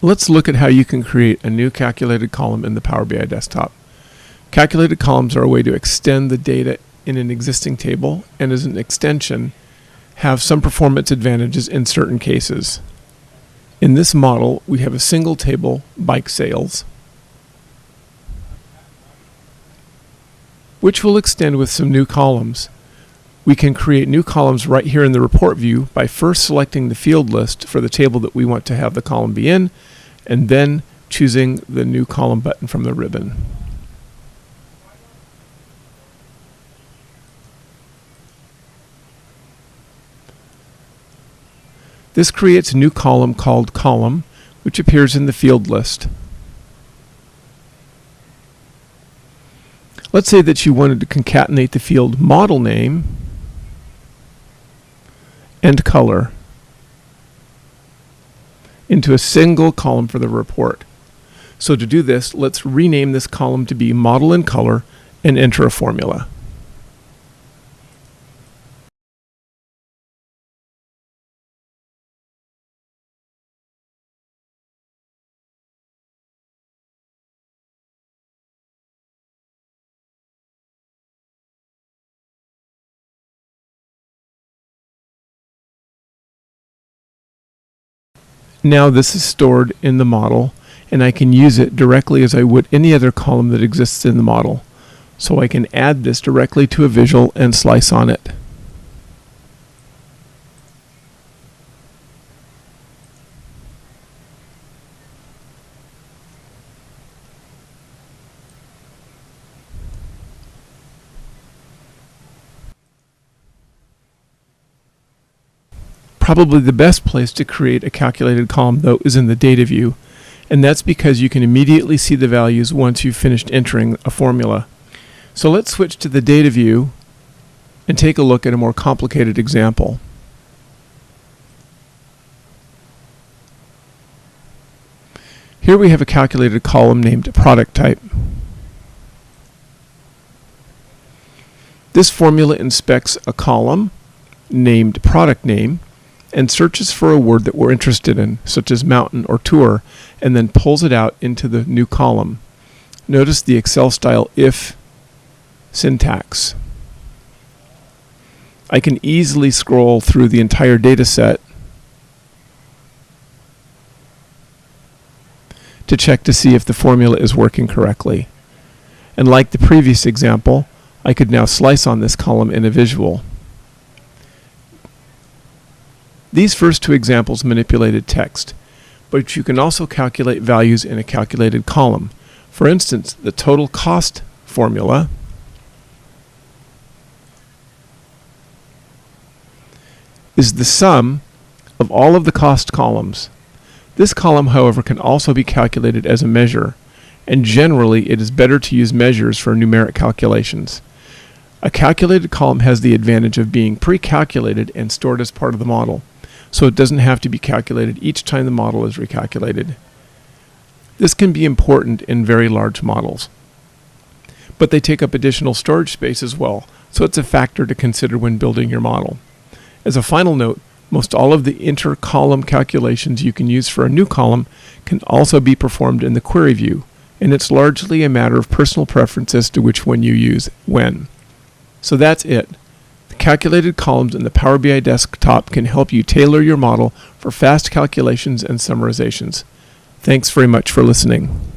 Let's look at how you can create a new calculated column in the Power BI desktop. Calculated columns are a way to extend the data in an existing table, and as an extension, have some performance advantages in certain cases. In this model, we have a single table, bike sales, which will extend with some new columns. We can create new columns right here in the report view by first selecting the field list for the table that we want to have the column be in, and then choosing the new column button from the ribbon. This creates a new column called Column, which appears in the field list. Let's say that you wanted to concatenate the field model name and color into a single column for the report. So to do this, let's rename this column to be Model and Color and enter a formula. Now this is stored in the model, and I can use it directly as I would any other column that exists in the model. So I can add this directly to a visual and slice on it. Probably the best place to create a calculated column, though, is in the data view, and that's because you can immediately see the values once you've finished entering a formula. So let's switch to the data view and take a look at a more complicated example. Here we have a calculated column named product type. This formula inspects a column named product name and searches for a word that we're interested in, such as mountain or tour, and then pulls it out into the new column. Notice the Excel style if syntax. I can easily scroll through the entire data set to check to see if the formula is working correctly. And like the previous example, I could now slice on this column in a visual. These first two examples manipulated text, but you can also calculate values in a calculated column. For instance, the total cost formula is the sum of all of the cost columns. This column, however, can also be calculated as a measure, and generally it is better to use measures for numeric calculations. A calculated column has the advantage of being pre-calculated and stored as part of the model, so it doesn't have to be calculated each time the model is recalculated. This can be important in very large models, but they take up additional storage space as well, so it's a factor to consider when building your model. As a final note, most all of the inter-column calculations you can use for a new column can also be performed in the query view, and it's largely a matter of personal preference as to which one you use when. So that's it. Calculated columns in the Power BI desktop can help you tailor your model for fast calculations and summarizations. Thanks very much for listening.